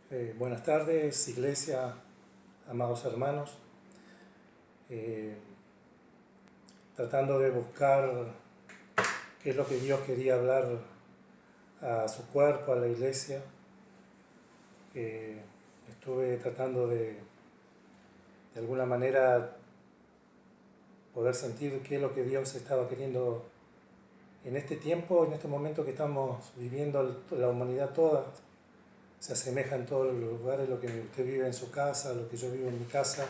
Buenas tardes, iglesia, amados hermanos. Eh, Tratando de buscar qué es lo que Dios quería hablar a su cuerpo, a la iglesia. Estuve tratando de alguna manera, poder sentir qué es lo que Dios estaba queriendo en este tiempo, en este momento que estamos viviendo. La humanidad toda se asemeja en todos los lugares, lo que usted vive en su casa, lo que yo vivo en mi casa.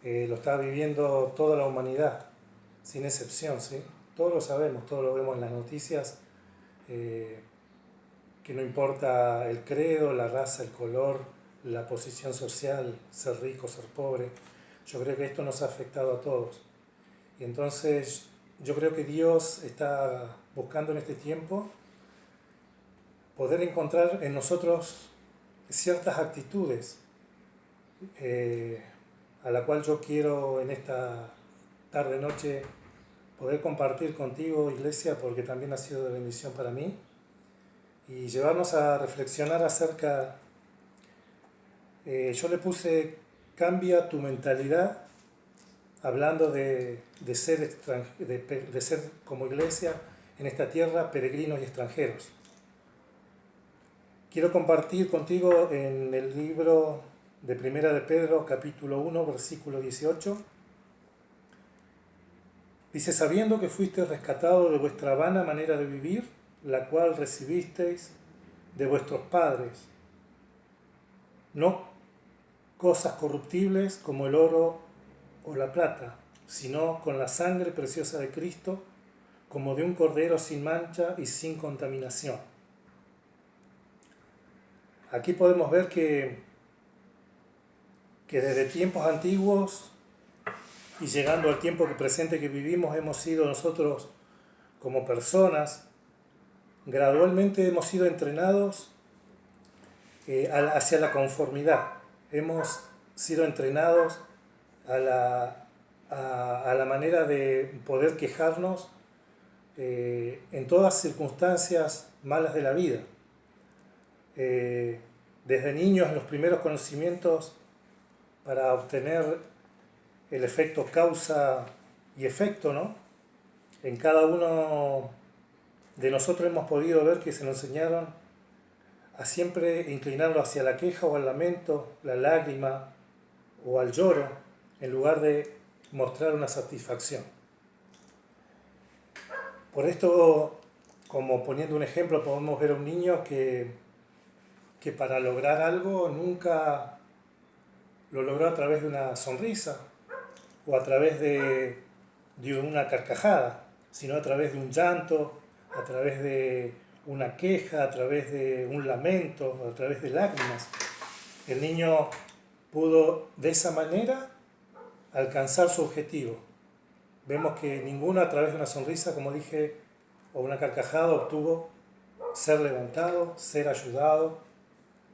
Lo está viviendo toda la humanidad, sin excepción, ¿sí? Todos lo sabemos, todos lo vemos en las noticias, que no importa el credo, la raza, el color, la posición social, ser rico, ser pobre. Yo creo que esto nos ha afectado a todos. Y entonces yo creo que Dios está buscando en este tiempo poder encontrar en nosotros ciertas actitudes, a la cual yo quiero en esta tarde-noche poder compartir contigo, iglesia, porque también ha sido de bendición para mí, y llevarnos a reflexionar acerca, yo le puse, cambia tu mentalidad, hablando de ser, de ser como iglesia en esta tierra peregrinos y extranjeros. Quiero compartir contigo en el libro de Primera de Pedro, capítulo 1, versículo 18. Dice: sabiendo que fuisteis rescatados de vuestra vana manera de vivir, la cual recibisteis de vuestros padres, no cosas corruptibles como el oro o la plata, sino con la sangre preciosa de Cristo, como de un cordero sin mancha y sin contaminación. Aquí podemos ver que desde tiempos antiguos y llegando al tiempo presente que vivimos, hemos sido nosotros como personas, gradualmente hemos sido entrenados hacia la conformidad. Hemos sido entrenados a la manera de poder quejarnos en todas circunstancias malas de la vida. Desde niños, en los primeros conocimientos para obtener el efecto causa y efecto, ¿no? En cada uno de nosotros hemos podido ver que se nos enseñaron a siempre inclinarlo hacia la queja o al lamento, la lágrima o al lloro, en lugar de mostrar una satisfacción. Por esto, como poniendo un ejemplo, podemos ver a un niño que para lograr algo nunca lo logró a través de una sonrisa o a través de una carcajada, sino a través de un llanto, a través de una queja, a través de un lamento, a través de lágrimas. El niño pudo de esa manera alcanzar su objetivo. Vemos que ninguno a través de una sonrisa, como dije, o una carcajada obtuvo ser levantado, ser ayudado,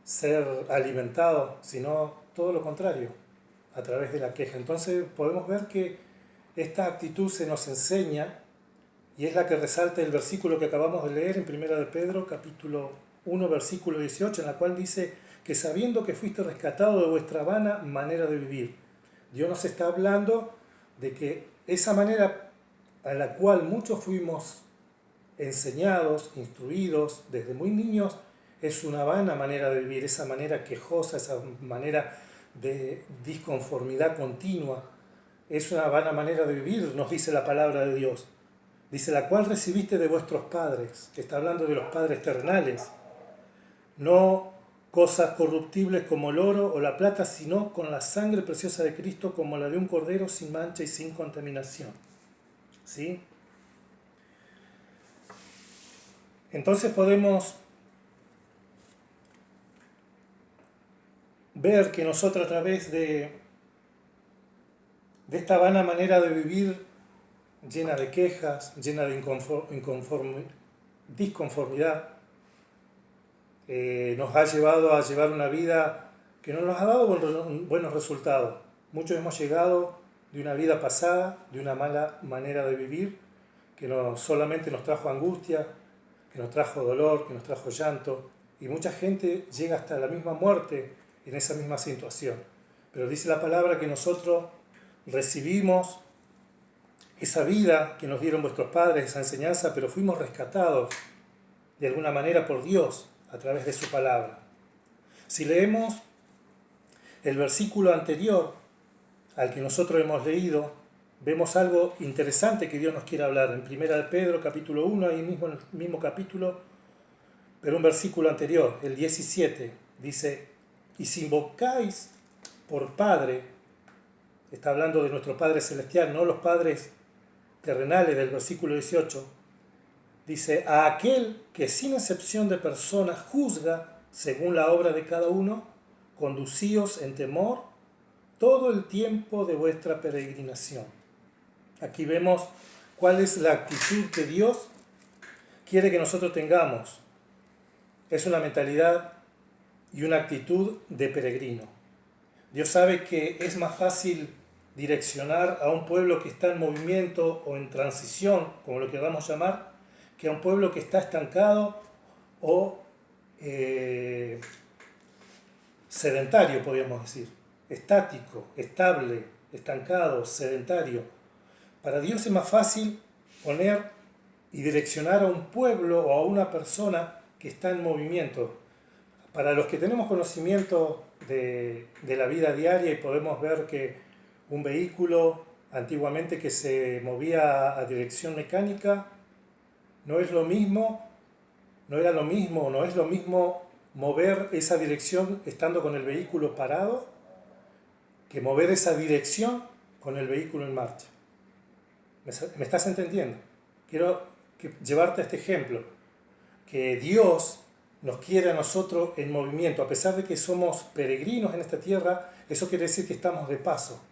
ser alimentado, sino todo lo contrario, a través de la queja. Entonces podemos ver que esta actitud se nos enseña, y es la que resalta el versículo que acabamos de leer en Primera de Pedro, capítulo 1, versículo 18, en la cual dice que sabiendo que fuiste rescatado de vuestra vana manera de vivir. Dios nos está hablando de que esa manera a la cual muchos fuimos enseñados, instruidos desde muy niños, es una vana manera de vivir, esa manera quejosa, esa manera de disconformidad continua, es una vana manera de vivir, nos dice la palabra de Dios. Dice, la cual recibiste de vuestros padres, que está hablando de los padres terrenales, no cosas corruptibles como el oro o la plata, sino con la sangre preciosa de Cristo, como la de un cordero sin mancha y sin contaminación. ¿Sí? Entonces podemos ver que nosotros, a través de esta vana manera de vivir, llena de quejas, llena de disconformidad, nos ha llevado a llevar una vida que no nos ha dado buenos resultados. Muchos hemos llegado de una vida pasada, de una mala manera de vivir, que solamente nos trajo angustia, que nos trajo dolor, que nos trajo llanto, y mucha gente llega hasta la misma muerte en esa misma situación. Pero dice la palabra que nosotros recibimos esa vida que nos dieron vuestros padres, esa enseñanza, pero fuimos rescatados de alguna manera por Dios a través de su palabra. Si leemos el versículo anterior al que nosotros hemos leído, vemos algo interesante que Dios nos quiere hablar. En 1 de Pedro, capítulo 1, ahí mismo en el mismo capítulo, pero un versículo anterior, el 17, dice: y si invocáis por Padre, está hablando de nuestro Padre Celestial, no los padres terrenales del versículo 18, dice: a aquel que sin excepción de personas juzga según la obra de cada uno, conducíos en temor todo el tiempo de vuestra peregrinación. Aquí vemos cuál es la actitud que Dios quiere que nosotros tengamos. Es una mentalidad y una actitud de peregrino. Dios sabe que es más fácil direccionar a un pueblo que está en movimiento o en transición, como lo queramos llamar, que a un pueblo que está estancado o sedentario, podríamos decir, estático, estable, estancado, sedentario. Para Dios es más fácil poner y direccionar a un pueblo o a una persona que está en movimiento. Para los que tenemos conocimiento de la vida diaria y podemos ver que un vehículo antiguamente que se movía a dirección mecánica no es lo mismo, no era lo mismo, no es lo mismo mover esa dirección estando con el vehículo parado que mover esa dirección con el vehículo en marcha. ¿Me estás entendiendo? Quiero llevarte a este ejemplo, que Dios nos quiere a nosotros en movimiento. A pesar de que somos peregrinos en esta tierra, eso quiere decir que estamos de paso.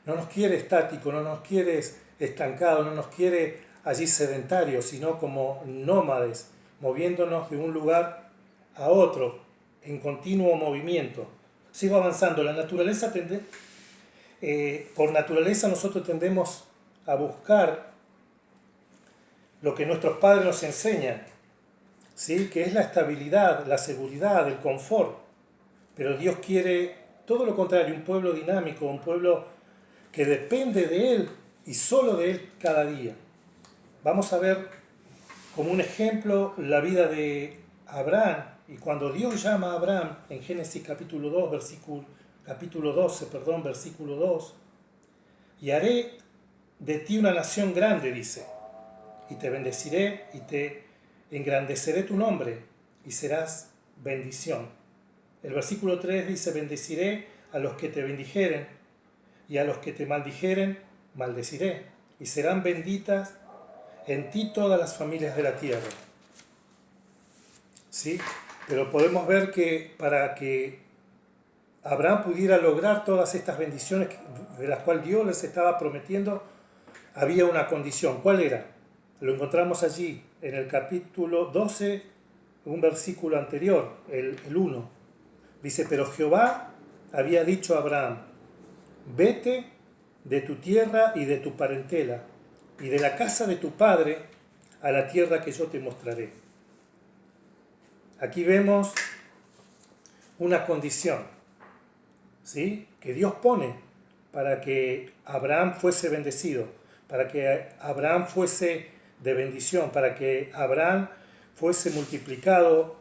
No nos quiere estático, no nos quiere estancado, no nos quiere allí sedentarios, sino como nómades, moviéndonos de un lugar a otro, en continuo movimiento. Sigo avanzando. La naturaleza por naturaleza nosotros tendemos a buscar lo que nuestros padres nos enseñan, ¿sí? Que es la estabilidad, la seguridad, el confort. Pero Dios quiere todo lo contrario, un pueblo dinámico, un pueblo que depende de Él y solo de Él cada día. Vamos a ver como un ejemplo la vida de Abraham. Y cuando Dios llama a Abraham en Génesis capítulo 12, versículo 2, y haré de ti una nación grande, dice, y te bendeciré y te engrandeceré tu nombre y serás bendición. El versículo 3 dice: bendeciré a los que te bendijeren y a los que te maldijeren maldeciré, y serán benditas en ti todas las familias de la tierra. ¿Sí? Pero podemos ver que para que Abraham pudiera lograr todas estas bendiciones de las cuales Dios les estaba prometiendo, había una condición. ¿Cuál era? Lo encontramos allí en el capítulo 12, un versículo anterior, el 1. Dice: pero Jehová había dicho a Abraham: vete de tu tierra y de tu parentela y de la casa de tu padre a la tierra que yo te mostraré. Aquí vemos una condición, ¿sí?, que Dios pone para que Abraham fuese bendecido, para que Abraham fuese de bendición, para que Abraham fuese multiplicado,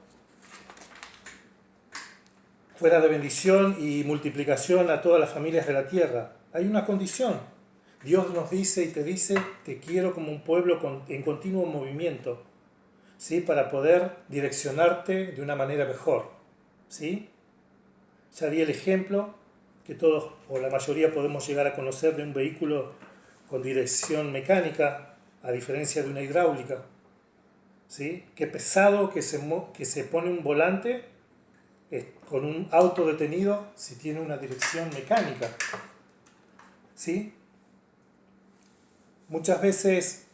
fuera de bendición y multiplicación a todas las familias de la tierra. Hay una condición. Dios nos dice y te dice: te quiero como un pueblo en continuo movimiento, ¿sí?, para poder direccionarte de una manera mejor, ¿sí? Ya di el ejemplo que todos o la mayoría podemos llegar a conocer de un vehículo con dirección mecánica, a diferencia de una hidráulica, ¿sí? Qué pesado que se pone un volante con un auto detenido si tiene una dirección mecánica, ¿sí? Muchas veces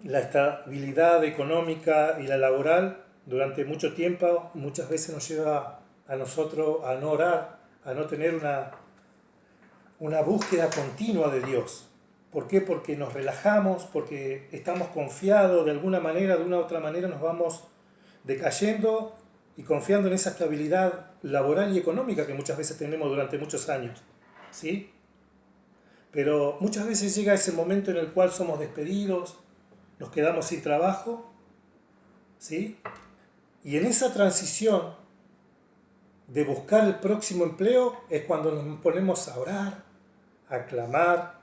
la estabilidad económica y la laboral durante mucho tiempo muchas veces nos lleva a nosotros a no orar, a no tener una búsqueda continua de Dios. ¿Por qué? Porque nos relajamos, porque estamos confiados de alguna manera, de una u otra manera nos vamos decayendo y confiando en esa estabilidad laboral y económica que muchas veces tenemos durante muchos años, ¿sí? Pero muchas veces llega ese momento en el cual somos despedidos, nos quedamos sin trabajo, ¿sí? Y en esa transición de buscar el próximo empleo es cuando nos ponemos a orar, a clamar,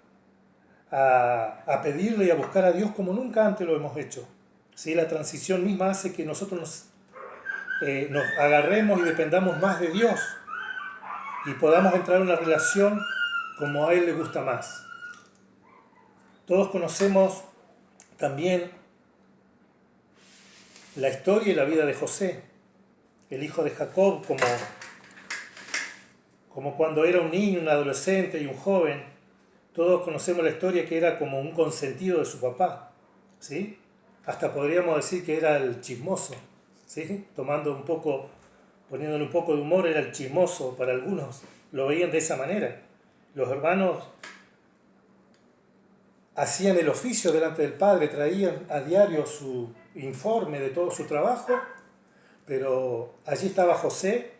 a pedirle y a buscar a Dios como nunca antes lo hemos hecho. ¿Sí? La transición misma hace que nosotros nos agarremos y dependamos más de Dios y podamos entrar en una relación como a Él le gusta más. Todos conocemos también la historia y la vida de José, el hijo de Jacob, como cuando era un niño, un adolescente y un joven. Todos conocemos la historia que era como un consentido de su papá, ¿sí? Hasta podríamos decir que era el chismoso, ¿sí? Poniéndole un poco de humor, era el chismoso para algunos. Lo veían de esa manera. Los hermanos hacían el oficio delante del padre, traían a diario su informe de todo su trabajo, pero allí estaba José,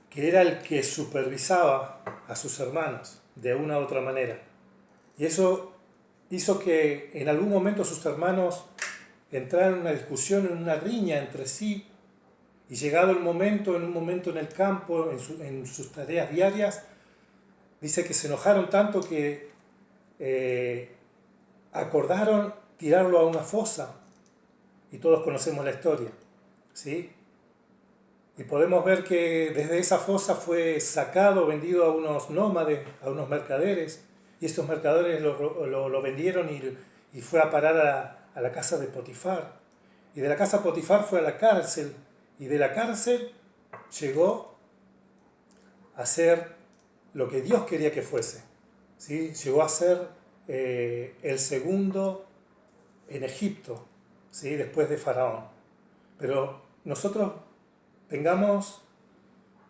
que era el que supervisaba a sus hermanos de una u otra manera. Y eso hizo que en algún momento sus hermanos entraran en una discusión, en una riña entre sí, y llegado el momento, en un momento en el campo, en sus tareas diarias, dice que se enojaron tanto que acordaron tirarlo a una fosa, y todos conocemos la historia, ¿sí? Y podemos ver que desde esa fosa fue sacado, vendido a unos nómades, a unos mercaderes, y estos mercaderes lo vendieron y fue a parar a la casa de Potifar. Y de la casa de Potifar fue a la cárcel, y de la cárcel llegó a ser lo que Dios quería que fuese, ¿sí? Llegó a ser el segundo en Egipto, ¿sí? Después de Faraón. Pero nosotros tengamos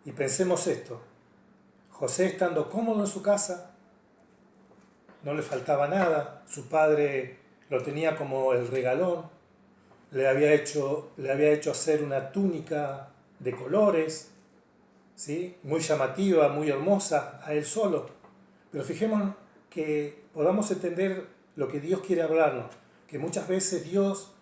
y pensemos esto: José, estando cómodo en su casa, no le faltaba nada, su padre lo tenía como el regalón, le había hecho hacer una túnica de colores, ¿sí? Muy llamativa, muy hermosa, a él solo. Pero fijémonos que podamos entender lo que Dios quiere hablarnos, que muchas veces Dios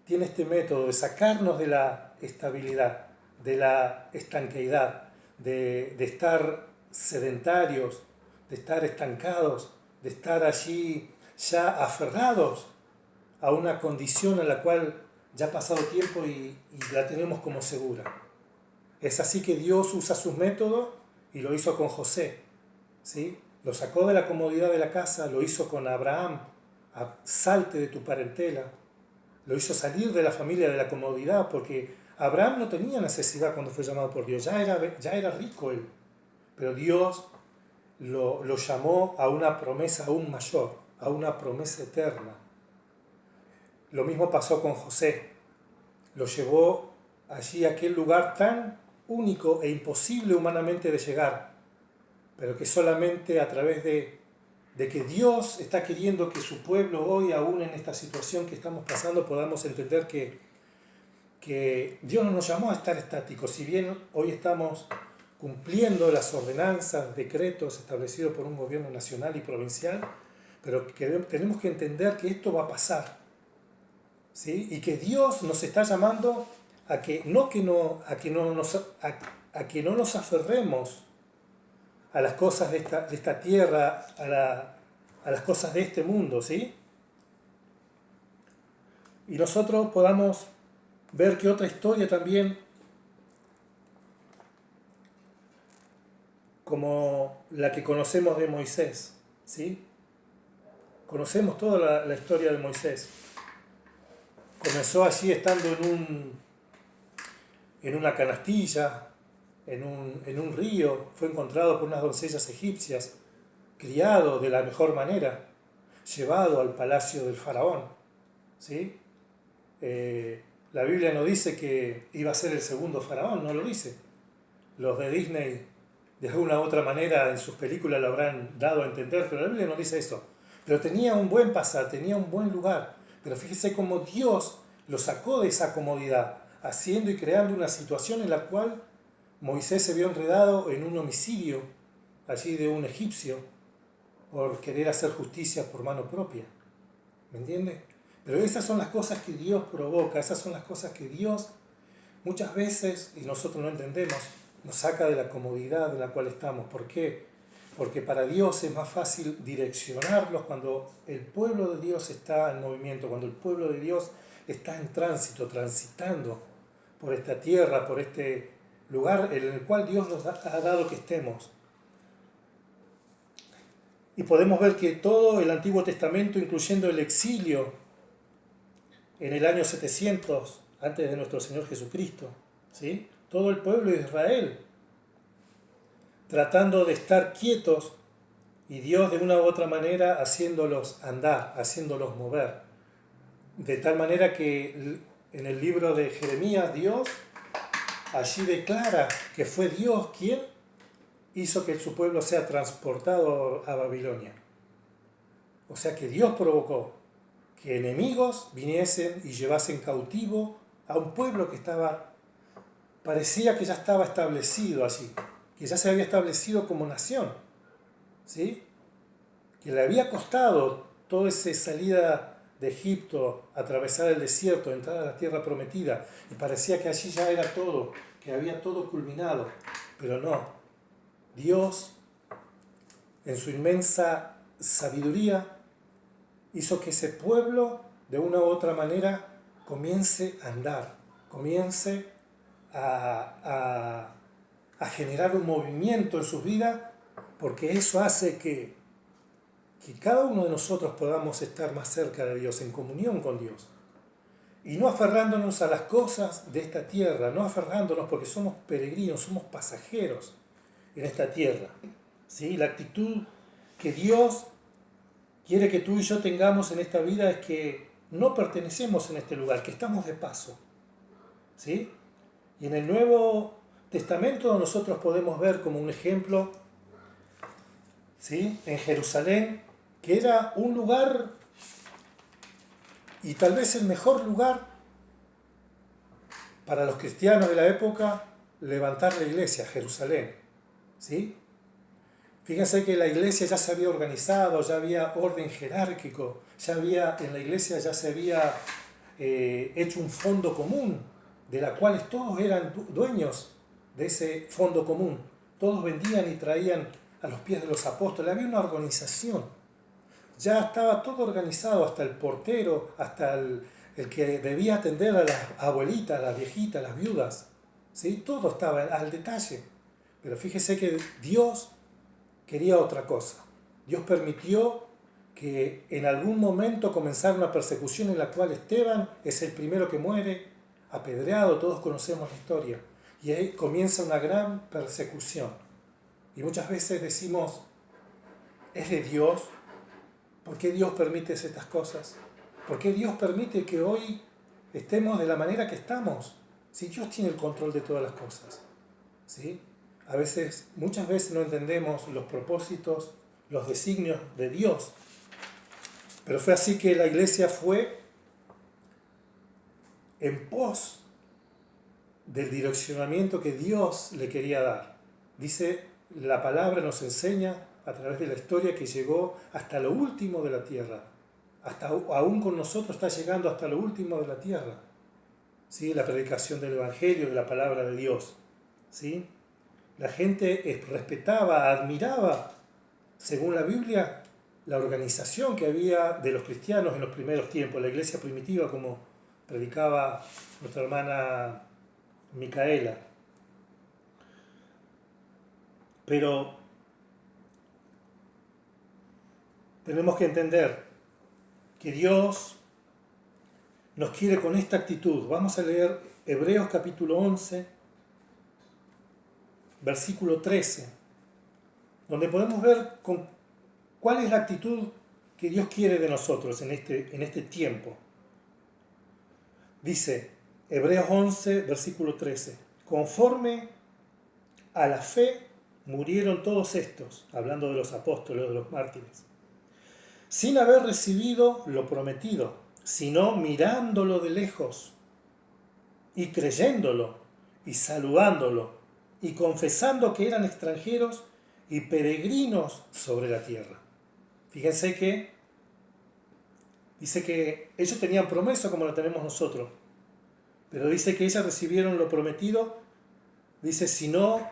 tiene este método de sacarnos de la estabilidad, de la estanqueidad, de estar sedentarios, de estar estancados, de estar allí ya aferrados a una condición en la cual ya ha pasado tiempo y la tenemos como segura. Es así que Dios usa sus métodos y lo hizo con José, ¿sí? Lo sacó de la comodidad de la casa, lo hizo con Abraham: salte de tu parentela. Lo hizo salir de la familia, de la comodidad, porque Abraham no tenía necesidad cuando fue llamado por Dios, ya era rico él, pero Dios lo llamó a una promesa aún mayor, a una promesa eterna. Lo mismo pasó con José, lo llevó allí a aquel lugar tan único e imposible humanamente de llegar, pero que solamente a través de que Dios está queriendo que su pueblo hoy, aún en esta situación que estamos pasando, podamos entender que Dios no nos llamó a estar estáticos. Si bien hoy estamos cumpliendo las ordenanzas, decretos establecidos por un gobierno nacional y provincial, pero tenemos que entender que esto va a pasar, ¿sí? Y que Dios nos está llamando a que no nos aferremos a las cosas de esta tierra, a las cosas de este mundo, ¿sí? Y nosotros podamos ver que otra historia también, como la que conocemos de Moisés, ¿sí? Conocemos toda la historia de Moisés. Comenzó allí estando en una canastilla, en un río, fue encontrado por unas doncellas egipcias, criado de la mejor manera, llevado al palacio del faraón, ¿sí? La Biblia no dice que iba a ser el segundo faraón, no lo dice. Los de Disney de alguna u otra manera en sus películas lo habrán dado a entender, pero la Biblia no dice eso. Pero tenía un buen pasar, tenía un buen lugar. Pero fíjese cómo Dios lo sacó de esa comodidad haciendo y creando una situación en la cual Moisés se vio enredado en un homicidio allí de un egipcio por querer hacer justicia por mano propia. ¿Me entiende? Pero esas son las cosas que Dios provoca, esas son las cosas que Dios muchas veces, y nosotros no entendemos, nos saca de la comodidad en la cual estamos. ¿Por qué? Porque para Dios es más fácil direccionarlos cuando el pueblo de Dios está en movimiento, cuando el pueblo de Dios está en tránsito, transitando por esta tierra, por este lugar en el cual Dios nos ha dado que estemos. Y podemos ver que todo el Antiguo Testamento, incluyendo el exilio en el año 700, antes de nuestro Señor Jesucristo, ¿sí? Todo el pueblo de Israel tratando de estar quietos y Dios de una u otra manera haciéndolos andar, haciéndolos mover. De tal manera que en el libro de Jeremías Dios allí declara que fue Dios quien hizo que su pueblo sea transportado a Babilonia. O sea que Dios provocó que enemigos viniesen y llevasen cautivo a un pueblo que parecía que ya estaba establecido allí, que ya se había establecido como nación, ¿sí? Que le había costado toda esa salida de Egipto, atravesar el desierto, entrar a la tierra prometida, y parecía que allí ya era todo, que había todo culminado, pero no. Dios, en su inmensa sabiduría, hizo que ese pueblo, de una u otra manera, comience a andar, comience a generar un movimiento en sus vidas, porque eso hace que cada uno de nosotros podamos estar más cerca de Dios, en comunión con Dios. Y no aferrándonos a las cosas de esta tierra, no aferrándonos porque somos peregrinos, somos pasajeros en esta tierra. ¿Sí? La actitud que Dios quiere que tú y yo tengamos en esta vida es que no pertenecemos en este lugar, que estamos de paso. ¿Sí? Y en el Nuevo Testamento nosotros podemos ver como un ejemplo, ¿sí? En Jerusalén, que era un lugar, y tal vez el mejor lugar para los cristianos de la época, levantar la iglesia, Jerusalén. ¿Sí? Fíjense que la iglesia ya se había organizado, ya había orden jerárquico, en la iglesia ya se había hecho un fondo común, de la cual todos eran dueños de ese fondo común. Todos vendían y traían a los pies de los apóstoles. Había una organización. Ya estaba todo organizado, hasta el portero, hasta el que debía atender a las abuelitas, a las viejitas, a las viudas. ¿Sí? Todo estaba al detalle. Pero fíjese que Dios quería otra cosa. Dios permitió que en algún momento comenzara una persecución en la cual Esteban es el primero que muere, apedreado, todos conocemos la historia. Y ahí comienza una gran persecución. Y muchas veces decimos, ¿es de Dios? ¿Por qué Dios permite estas cosas? ¿Por qué Dios permite que hoy estemos de la manera que estamos? Si Dios tiene el control de todas las cosas. ¿Sí? Muchas veces no entendemos los propósitos, los designios de Dios. Pero fue así que la iglesia fue en pos del direccionamiento que Dios le quería dar. Dice, la palabra nos enseña a través de la historia que llegó hasta lo último de la tierra. Aún con nosotros está llegando hasta lo último de la tierra. ¿Sí? La predicación del Evangelio, de la palabra de Dios. ¿Sí? La gente respetaba, admiraba, según la Biblia, la organización que había de los cristianos en los primeros tiempos, la iglesia primitiva, como predicaba nuestra hermana Micaela. Pero tenemos que entender que Dios nos quiere con esta actitud. Vamos a leer Hebreos capítulo 11, versículo 13, donde podemos ver cuál es la actitud que Dios quiere de nosotros en este tiempo. Dice, Hebreos 11, versículo 13, conforme a la fe murieron todos estos, hablando de los apóstoles, de los mártires, sin haber recibido lo prometido, sino mirándolo de lejos y creyéndolo, y saludándolo, y confesando que eran extranjeros y peregrinos sobre la tierra. Fíjense que dice que ellos tenían promesa como la tenemos nosotros, pero dice que ellos recibieron lo prometido, dice, sino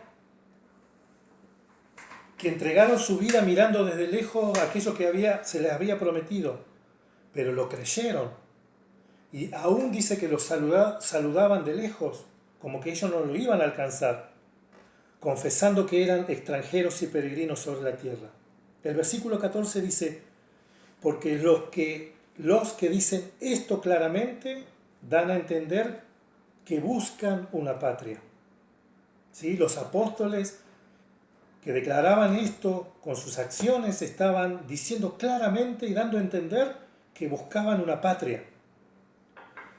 que entregaron su vida mirando desde lejos aquello que se les había prometido, pero lo creyeron. Y aún dice que los saludaban de lejos, como que ellos no lo iban a alcanzar, confesando que eran extranjeros y peregrinos sobre la tierra. El versículo 14 dice, porque los que dicen esto claramente dan a entender que buscan una patria. ¿Sí? Los apóstoles que declaraban esto con sus acciones estaban diciendo claramente y dando a entender que buscaban una patria.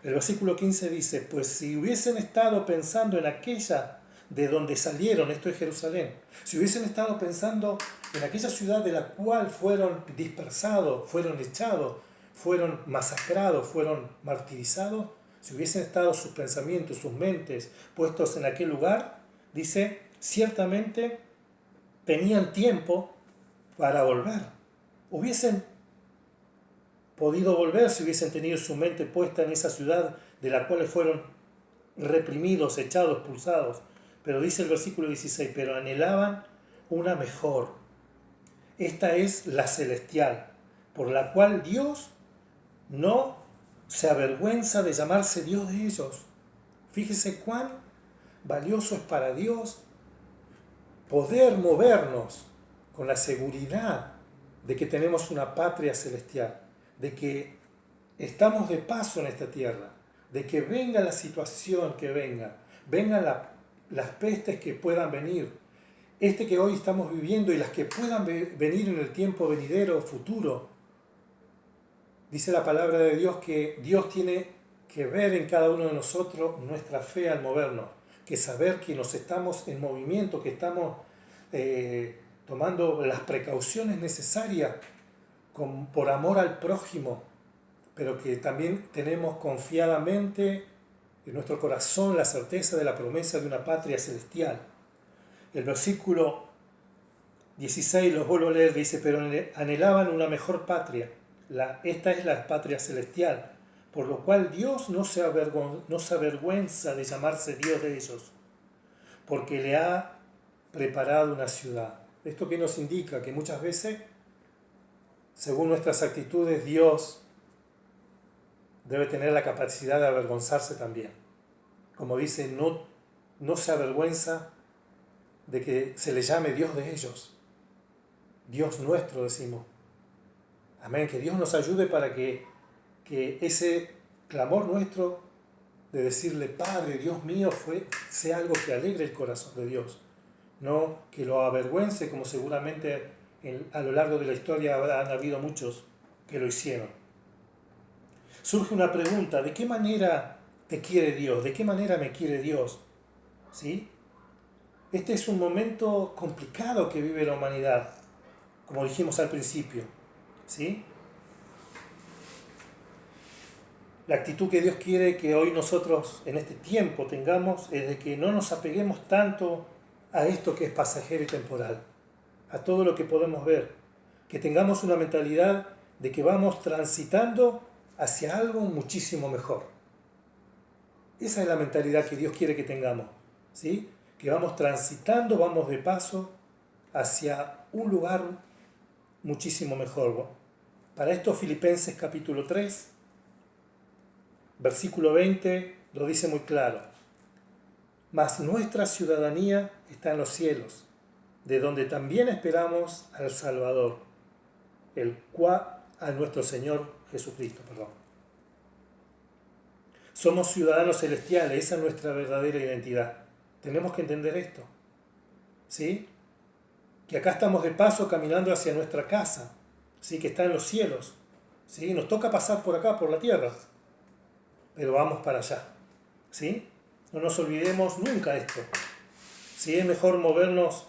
El versículo 15 dice, pues si hubiesen estado pensando en aquella de donde salieron, esto es Jerusalén, si hubiesen estado pensando en aquella ciudad de la cual fueron dispersados, fueron echados, fueron masacrados, fueron martirizados, si hubiesen estado sus pensamientos, sus mentes puestos en aquel lugar, dice, ciertamente tenían tiempo para volver. Hubiesen podido volver si hubiesen tenido su mente puesta en esa ciudad de la cual fueron reprimidos, echados, expulsados. Pero dice el versículo 16, pero anhelaban una mejor. Esta es la celestial, por la cual Dios no se avergüenza de llamarse Dios de ellos. Fíjese cuán valioso es para Dios poder movernos con la seguridad de que tenemos una patria celestial, de que estamos de paso en esta tierra, de que venga la situación que venga, vengan las pestes que puedan venir, que hoy estamos viviendo y las que puedan venir en el tiempo venidero, futuro. Dice la palabra de Dios que Dios tiene que ver en cada uno de nosotros nuestra fe al movernos, que saber que nos estamos en movimiento, que estamos tomando las precauciones necesarias por amor al prójimo, pero que también tenemos confiadamente en nuestro corazón la certeza de la promesa de una patria celestial. El versículo 16, los vuelvo a leer, dice, pero anhelaban una mejor patria. Esta es la patria celestial, por lo cual Dios no se avergüenza de llamarse Dios de ellos, porque le ha preparado una ciudad. ¿Esto qué nos indica? Que muchas veces, según nuestras actitudes, Dios debe tener la capacidad de avergonzarse también. Como dice, no se avergüenza de que se le llame Dios de ellos. Dios nuestro, decimos. Amén, que Dios nos ayude para que ese clamor nuestro de decirle, Padre, Dios mío, sea algo que alegre el corazón de Dios. No que lo avergüence, como seguramente a lo largo de la historia han habido muchos que lo hicieron. Surge una pregunta, ¿de qué manera te quiere Dios? ¿De qué manera me quiere Dios? ¿Sí? Este es un momento complicado que vive la humanidad, como dijimos al principio. ¿Sí? La actitud que Dios quiere que hoy nosotros en este tiempo tengamos es de que no nos apeguemos tanto a esto que es pasajero y temporal, a todo lo que podemos ver, que tengamos una mentalidad de que vamos transitando hacia algo muchísimo mejor. Esa es la mentalidad que Dios quiere que tengamos, ¿sí? Que vamos transitando, vamos de paso hacia un lugar muchísimo mejor. Para esto Filipenses capítulo 3, versículo 20 lo dice muy claro. Mas nuestra ciudadanía está en los cielos, de donde también esperamos al Salvador, a nuestro Señor Jesucristo. Somos ciudadanos celestiales, esa es nuestra verdadera identidad. Tenemos que entender esto, ¿sí? Que acá estamos de paso caminando hacia nuestra casa, ¿sí? Que está en los cielos, ¿sí? Nos toca pasar por acá, por la tierra, pero vamos para allá, ¿sí? No nos olvidemos nunca esto. ¿Sí? Es mejor movernos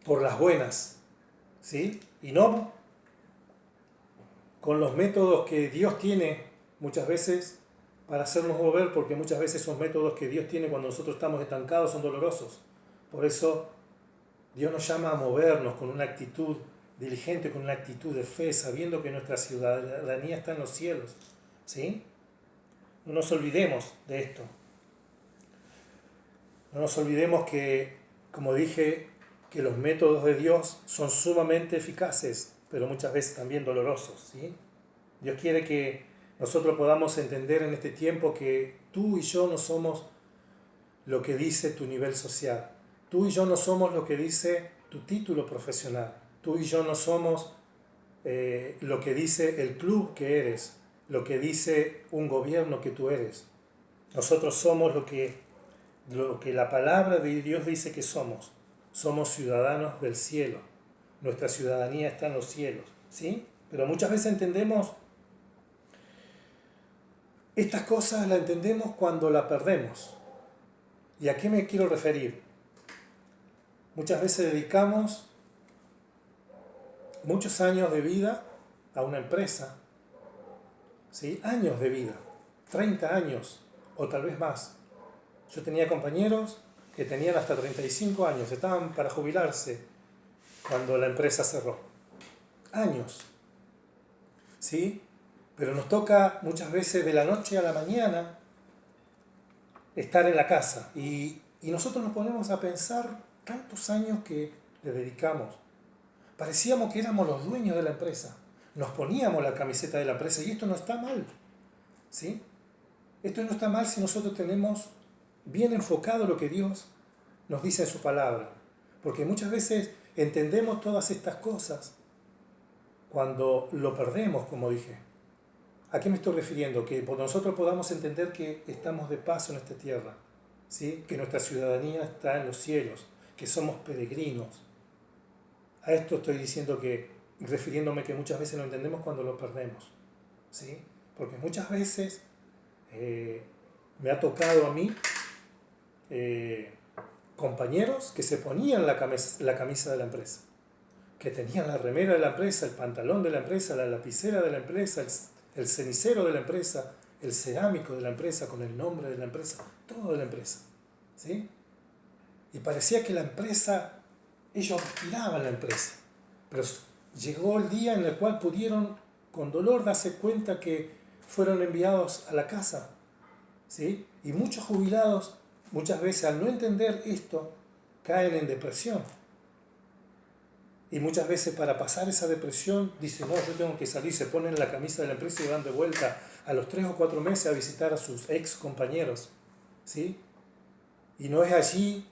por las buenas, ¿sí? Y no con los métodos que Dios tiene muchas veces para hacernos mover, porque muchas veces esos métodos que Dios tiene cuando nosotros estamos estancados son dolorosos. Por eso Dios nos llama a movernos con una actitud diligente, con una actitud de fe, sabiendo que nuestra ciudadanía está en los cielos. ¿Sí? No nos olvidemos de esto. No nos olvidemos que, como dije, que los métodos de Dios son sumamente eficaces, pero muchas veces también dolorosos. ¿Sí? Dios quiere que nosotros podamos entender en este tiempo que tú y yo no somos lo que dice tu nivel social. Tú y yo no somos lo que dice tu título profesional. Tú y yo no somos lo que dice el club que eres, lo que dice un gobierno que tú eres. Nosotros somos lo que la palabra de Dios dice que somos. Somos ciudadanos del cielo. Nuestra ciudadanía está en los cielos. ¿Sí? Pero muchas veces entendemos, estas cosas las entendemos cuando las perdemos. ¿Y a qué me quiero referir? Muchas veces dedicamos muchos años de vida a una empresa, ¿sí? Años de vida, 30 años o tal vez más. Yo tenía compañeros que tenían hasta 35 años, estaban para jubilarse cuando la empresa cerró. Años, ¿sí? Pero nos toca muchas veces de la noche a la mañana estar en la casa y nosotros nos ponemos a pensar tantos años que le dedicamos. Parecíamos que éramos los dueños de la empresa. Nos poníamos la camiseta de la empresa y esto no está mal. ¿Sí? Esto no está mal si nosotros tenemos bien enfocado lo que Dios nos dice en su palabra. Porque muchas veces entendemos todas estas cosas cuando lo perdemos, como dije. ¿A qué me estoy refiriendo? Que nosotros podamos entender que estamos de paso en esta tierra, ¿sí? Que nuestra ciudadanía está en los cielos, que somos peregrinos. A esto estoy diciendo refiriéndome que muchas veces lo entendemos cuando lo perdemos, ¿sí? Porque muchas veces me ha tocado a mí compañeros que se ponían la camisa de la empresa, que tenían la remera de la empresa, el pantalón de la empresa, la lapicera de la empresa, el cenicero de la empresa, el cerámico de la empresa con el nombre de la empresa, todo de la empresa, ¿sí? Y parecía que la empresa, ellos respiraban la empresa, pero llegó el día en el cual pudieron con dolor darse cuenta que fueron enviados a la casa, ¿sí? Y muchos jubilados muchas veces al no entender esto caen en depresión. Y muchas veces para pasar esa depresión dicen, no, yo tengo que salir, se ponen la camisa de la empresa y van de vuelta a los 3 o 4 meses a visitar a sus ex compañeros, ¿sí? Y no es allí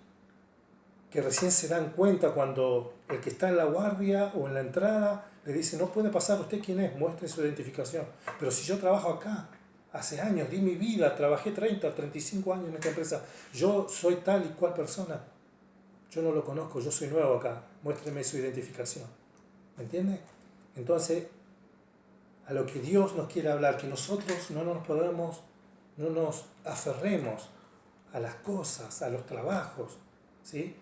que recién se dan cuenta cuando el que está en la guardia o en la entrada le dice, no puede pasar, ¿usted quién es? Muestre su identificación. Pero si yo trabajo acá, hace años, di mi vida, trabajé 30, 35 años en esta empresa, yo soy tal y cual persona. Yo no lo conozco, yo soy nuevo acá, muéstreme su identificación. ¿Me entiende? Entonces, a lo que Dios nos quiere hablar, que nosotros no nos aferremos a las cosas, a los trabajos, ¿sí?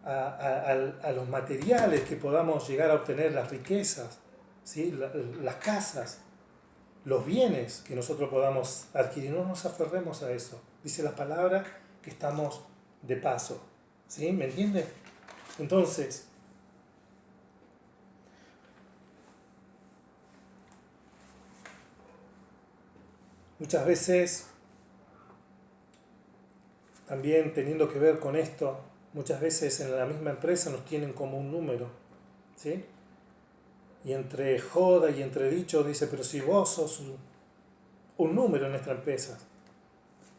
A los materiales que podamos llegar a obtener, las riquezas, ¿sí? Las casas, los bienes que nosotros podamos adquirir, no nos aferremos a eso. Dice la palabra que estamos de paso. ¿Sí? ¿Me entiendes? Entonces, muchas veces, también teniendo que ver con esto, muchas veces en la misma empresa nos tienen como un número, ¿sí? Y entre joda y entre dicho dice, pero si vos sos un número en nuestra empresa,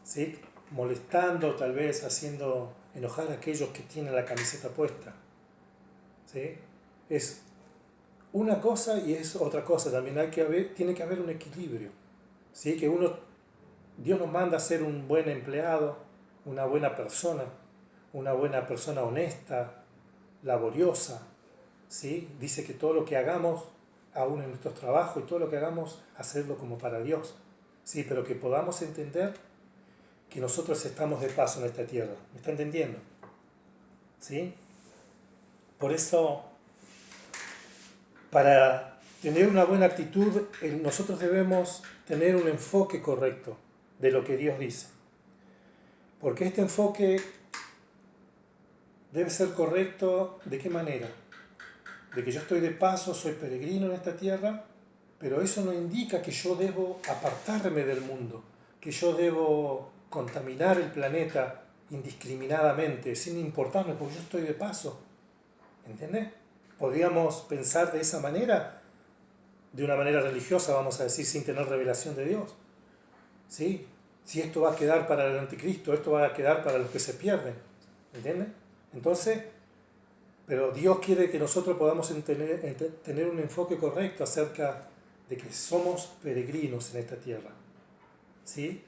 ¿sí? Molestando, tal vez haciendo enojar a aquellos que tienen la camiseta puesta, ¿sí? Es una cosa y es otra cosa, también tiene que haber un equilibrio, ¿sí? Que Dios nos manda a ser un buen empleado, una buena persona honesta, laboriosa, ¿sí? Dice que todo lo que hagamos, aún en nuestros trabajos y todo lo que hagamos, hacerlo como para Dios, ¿sí? Pero que podamos entender que nosotros estamos de paso en esta tierra, ¿me está entendiendo? ¿Sí? Por eso, para tener una buena actitud, nosotros debemos tener un enfoque correcto de lo que Dios dice. Porque este enfoque debe ser correcto, ¿de qué manera? De que yo estoy de paso, soy peregrino en esta tierra, pero eso no indica que yo debo apartarme del mundo, que yo debo contaminar el planeta indiscriminadamente, sin importarme, porque yo estoy de paso. ¿Entendés? Podríamos pensar de esa manera, de una manera religiosa, vamos a decir, sin tener revelación de Dios. ¿Sí? Si esto va a quedar para el anticristo, esto va a quedar para los que se pierden. ¿Entiendes? Entonces, pero Dios quiere que nosotros podamos tener un enfoque correcto acerca de que somos peregrinos en esta tierra. ¿Sí?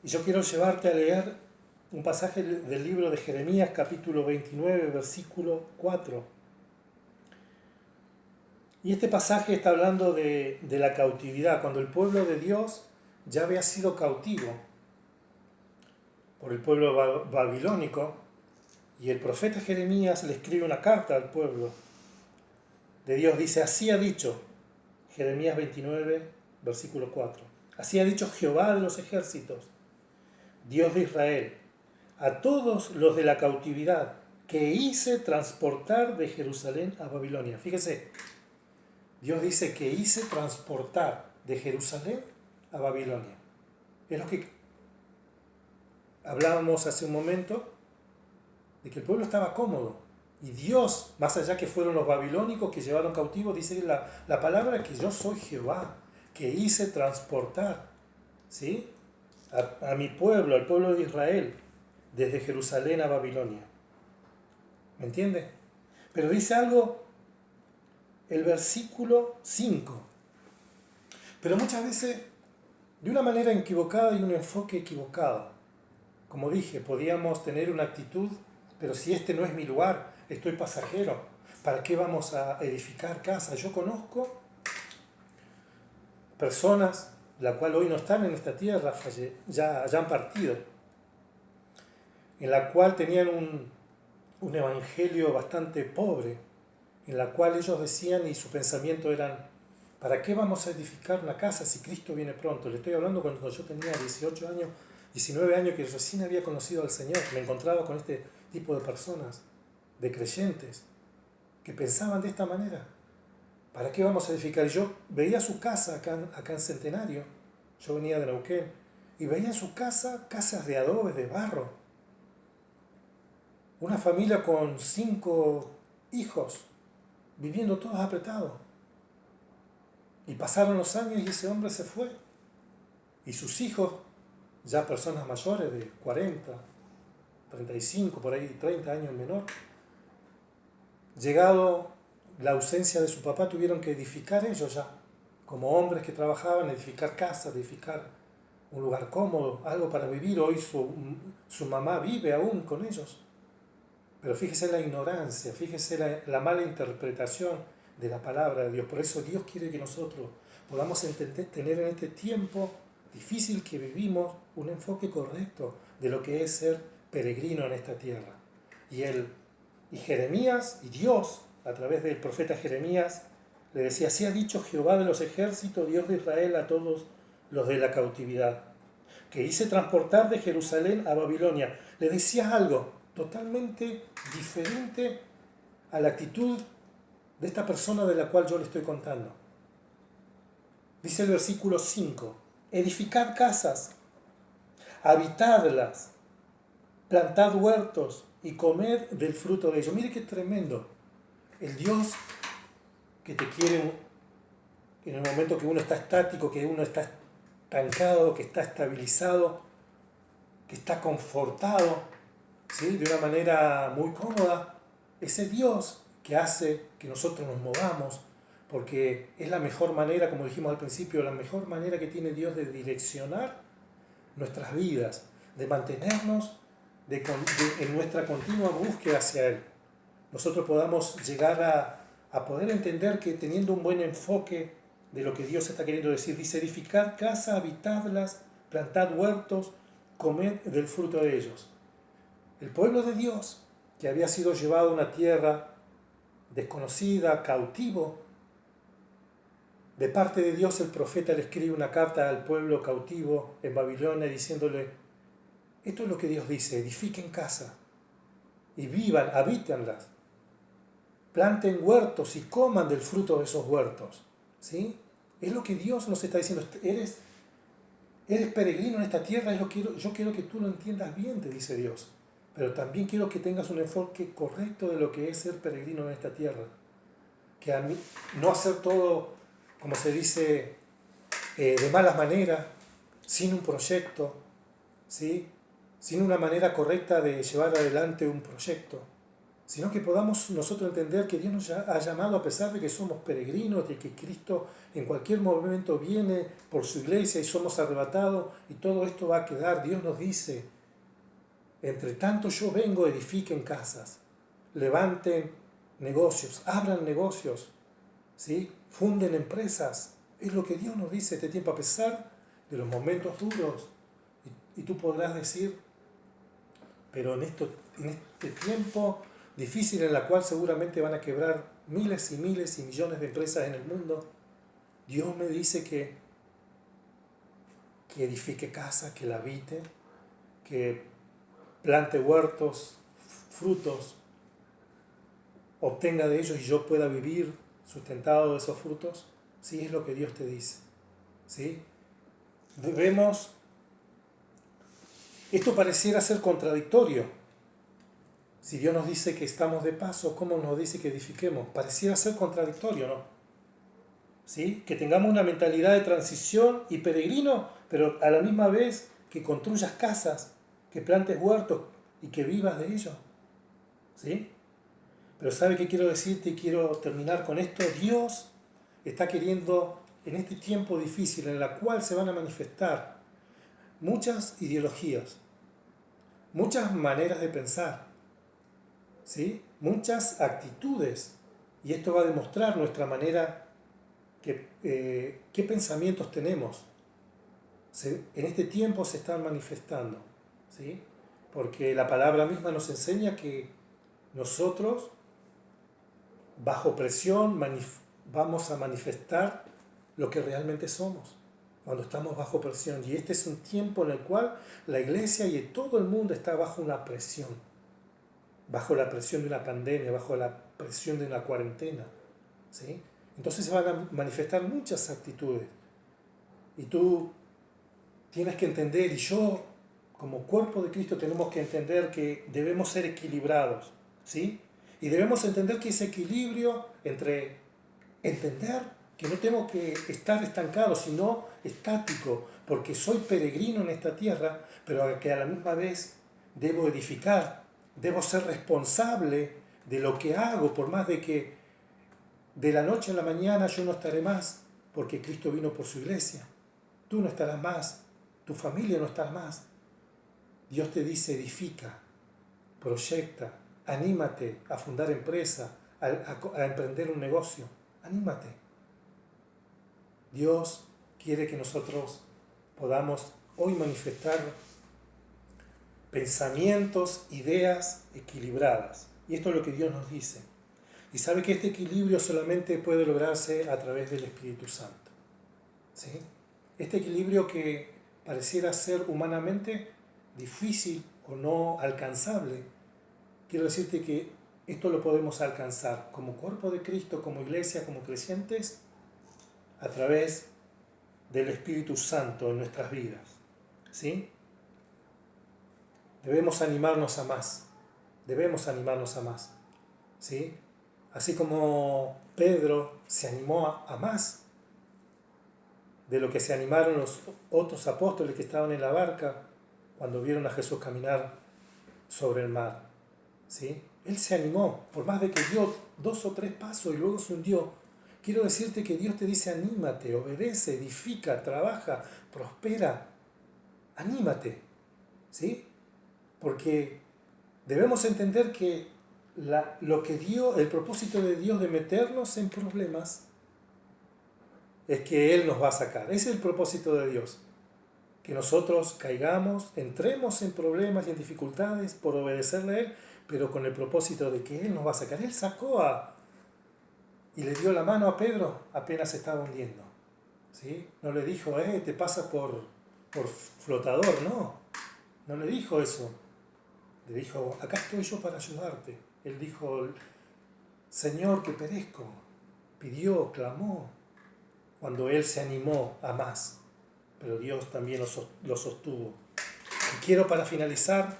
Y yo quiero llevarte a leer un pasaje del libro de Jeremías, capítulo 29, versículo 4. Y este pasaje está hablando de la cautividad, cuando el pueblo de Dios ya había sido cautivo por el pueblo babilónico, y el profeta Jeremías le escribe una carta al pueblo de Dios. Dice, así ha dicho, Jeremías 29, versículo 4, así ha dicho Jehová de los ejércitos, Dios de Israel, a todos los de la cautividad que hice transportar de Jerusalén a Babilonia. Fíjese, Dios dice que hice transportar de Jerusalén a Babilonia. Es lo que hablábamos hace un momento, de que el pueblo estaba cómodo. Y Dios, más allá que fueron los babilónicos que llevaron cautivos, dice la palabra que yo soy Jehová, que hice transportar, ¿sí?, a mi pueblo, al pueblo de Israel, desde Jerusalén a Babilonia. ¿Me entiende? Pero dice algo el versículo 5. Pero muchas veces, de una manera equivocada y un enfoque equivocado. Como dije, podíamos tener una actitud, pero si este no es mi lugar, estoy pasajero, ¿para qué vamos a edificar casa? Yo conozco personas, la cual hoy no están en esta tierra, ya han partido, en la cual tenían un evangelio bastante pobre, en la cual ellos decían y su pensamiento eran, ¿para qué vamos a edificar una casa si Cristo viene pronto? Le estoy hablando cuando yo tenía 18 años, 19 años, que recién había conocido al Señor. Me encontraba con este tipo de personas, de creyentes, que pensaban de esta manera. ¿Para qué vamos a edificar? Yo veía su casa acá en Centenario, yo venía de Neuquén, y veía en su casa casas de adobe, de barro. Una familia con 5 hijos, viviendo todos apretados. Y pasaron los años y ese hombre se fue. Y sus hijos, ya personas mayores de 40, 35, por ahí 30 años menor, llegado la ausencia de su papá, tuvieron que edificar ellos ya, como hombres que trabajaban, edificar casas, edificar un lugar cómodo, algo para vivir. Hoy su mamá vive aún con ellos. Pero fíjese la ignorancia, fíjese la mala interpretación de la palabra de Dios. Por eso Dios quiere que nosotros podamos tener en este tiempo difícil que vivimos un enfoque correcto de lo que es ser peregrino en esta tierra. Y Jeremías, y Dios, a través del profeta Jeremías, le decía, así ha dicho Jehová de los ejércitos, Dios de Israel, a todos los de la cautividad, que hice transportar de Jerusalén a Babilonia. Le decía algo totalmente diferente a la actitud de esta persona de la cual yo le estoy contando. Dice el versículo 5, edificad casas, habitadlas, plantad huertos y comed del fruto de ellos. Mire qué tremendo. El Dios que te quiere en el momento que uno está estático, que uno está estancado, que está estabilizado, que está confortado, ¿sí?, de una manera muy cómoda. Ese Dios que hace que nosotros nos movamos, porque es la mejor manera, como dijimos al principio, la mejor manera que tiene Dios de direccionar nuestras vidas, de mantenernos en nuestra continua búsqueda hacia Él. Nosotros podamos llegar a poder entender que teniendo un buen enfoque de lo que Dios está queriendo decir, dice, edificad casa, habitadlas, plantad huertos, comed del fruto de ellos. El pueblo de Dios, que había sido llevado a una tierra desconocida, cautivo, De parte de Dios el profeta le escribe una carta al pueblo cautivo en Babilonia diciéndole, esto es lo que Dios dice, edifiquen casa y vivan, habítenlas, planten huertos y coman del fruto de esos huertos. ¿Sí? Es lo que Dios nos está diciendo, eres peregrino en esta tierra, yo quiero que tú lo entiendas bien, te dice Dios, pero también quiero que tengas un enfoque correcto de lo que es ser peregrino en esta tierra, que a mí, no hacer todo, como se dice, de malas maneras, sin un proyecto, ¿sí? Sin una manera correcta de llevar adelante un proyecto, sino que podamos nosotros entender que Dios nos ha llamado a pesar de que somos peregrinos, de que Cristo en cualquier momento viene por su iglesia y somos arrebatados y todo esto va a quedar. Dios nos dice, entre tanto yo vengo, edifiquen casas, levanten negocios, abran negocios, ¿sí? Funden empresas. Es lo que Dios nos dice este tiempo a pesar de los momentos duros. Y tú podrás decir, pero en este tiempo difícil en la cual seguramente van a quebrar miles y miles y millones de empresas en el mundo, Dios me dice que edifique casa, que la habite, que plante huertos, frutos, obtenga de ellos y yo pueda vivir sustentado de esos frutos. Sí, es lo que Dios te dice. ¿Sí? Esto pareciera ser contradictorio. Si Dios nos dice que estamos de paso, ¿cómo nos dice que edifiquemos? Pareciera ser contradictorio, ¿no? ¿Sí? Que tengamos una mentalidad de transición y peregrino, pero a la misma vez que construyas casas, que plantes huertos y que vivas de ello. ¿Sí? Pero ¿sabe qué quiero decirte? Y quiero terminar con esto. Dios está queriendo, en este tiempo difícil en el cual se van a manifestar muchas ideologías, muchas maneras de pensar, ¿sí? Muchas actitudes, y esto va a demostrar nuestra manera, qué pensamientos tenemos. En este tiempo se están manifestando, ¿sí? Porque la palabra misma nos enseña que nosotros, bajo presión, vamos a manifestar lo que realmente somos, cuando estamos bajo presión. Y este es un tiempo en el cual la iglesia y todo el mundo está bajo una presión, bajo la presión de una pandemia, bajo la presión de una cuarentena, ¿sí? Entonces se van a manifestar muchas actitudes. Y tú tienes que entender, y yo, como cuerpo de Cristo, tenemos que entender que debemos ser equilibrados, ¿sí? Y debemos entender que ese equilibrio entre entender que no tengo que estar estancado, sino estático, porque soy peregrino en esta tierra, pero que a la misma vez debo edificar, debo ser responsable de lo que hago, por más de que de la noche a la mañana yo no estaré más, porque Cristo vino por su iglesia. Tú no estarás más, tu familia no estará más. Dios te dice, edifica, proyecta, anímate a fundar empresa, a emprender un negocio. Anímate. Dios quiere que nosotros podamos hoy manifestar pensamientos, ideas equilibradas. Y esto es lo que Dios nos dice. Y sabe que este equilibrio solamente puede lograrse a través del Espíritu Santo. ¿Sí? Este equilibrio que pareciera ser humanamente difícil o no alcanzable, quiero decirte que esto lo podemos alcanzar como cuerpo de Cristo, como iglesia, como creyentes, a través del Espíritu Santo en nuestras vidas. ¿Sí? Debemos animarnos a más. Debemos animarnos a más. ¿Sí? Así como Pedro se animó a más de lo que se animaron los otros apóstoles que estaban en la barca cuando vieron a Jesús caminar sobre el mar. ¿Sí? Él se animó, por más de que dio 2 o 3 pasos y luego se hundió. Quiero decirte que Dios te dice anímate, obedece, edifica, trabaja, prospera. Anímate. ¿Sí? Porque debemos entender que el propósito de Dios de meternos en problemas es que Él nos va a sacar. Ese es el propósito de Dios. Que nosotros caigamos, entremos en problemas y en dificultades por obedecerle a Él, pero con el propósito de que Él nos va a sacar. Él sacó a y le dio la mano a Pedro apenas se estaba hundiendo. ¿Sí? No le dijo, te pasa por flotador, no le dijo eso. Le dijo, acá estoy yo para ayudarte. Él dijo, Señor, que perezco. Pidió, clamó, cuando él se animó a más. Pero Dios también lo sostuvo. Y quiero para finalizar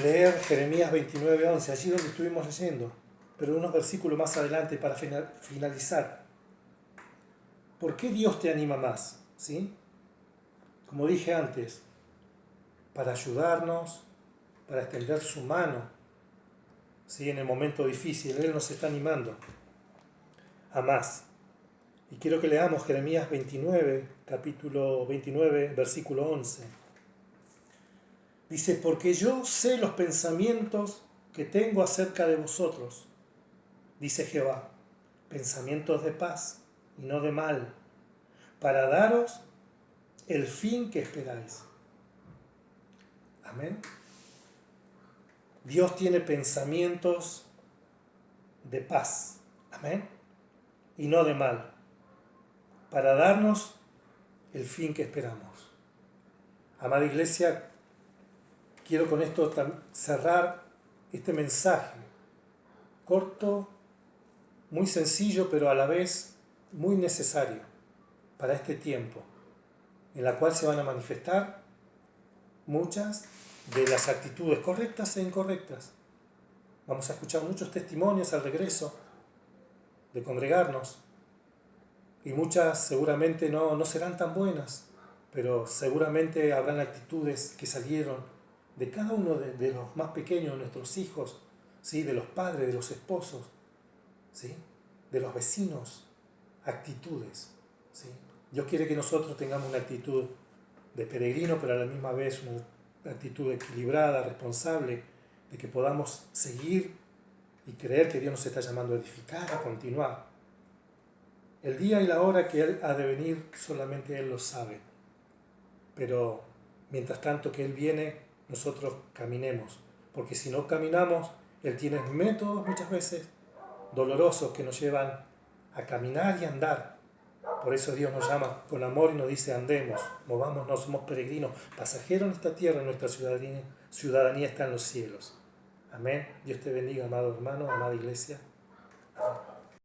leer Jeremías 29:11, allí donde estuvimos leyendo, pero unos versículos más adelante para finalizar. ¿Por qué Dios te anima más? ¿Sí? Como dije antes, para ayudarnos, para extender su mano, ¿sí? En el momento difícil, Él nos está animando a más. Y quiero que leamos Jeremías 29, capítulo 29, versículo 11. Dice, porque yo sé los pensamientos que tengo acerca de vosotros, dice Jehová, pensamientos de paz y no de mal, para daros el fin que esperáis. Amén. Dios tiene pensamientos de paz, amén, y no de mal, para darnos el fin que esperamos. Amada Iglesia, quiero con esto cerrar este mensaje corto, muy sencillo, pero a la vez muy necesario para este tiempo, en la cual se van a manifestar muchas de las actitudes correctas e incorrectas. Vamos a escuchar muchos testimonios al regreso de congregarnos, y muchas seguramente no serán tan buenas, pero seguramente habrán actitudes que salieron de cada uno de los más pequeños de nuestros hijos, ¿sí? De los padres, de los esposos, ¿sí? De los vecinos, actitudes, ¿sí? Dios quiere que nosotros tengamos una actitud de peregrino, pero a la misma vez una actitud equilibrada, responsable, de que podamos seguir y creer que Dios nos está llamando a edificar, a continuar. El día y la hora que Él ha de venir, solamente Él lo sabe. Pero mientras tanto que Él viene, nosotros caminemos. Porque si no caminamos, Él tiene métodos muchas veces dolorosos que nos llevan a caminar y andar. Por eso Dios nos llama con amor y nos dice andemos, movámonos, somos peregrinos, pasajeros en esta tierra, nuestra ciudadanía está en los cielos. Amén. Dios te bendiga, amado hermano, amada iglesia. Amén.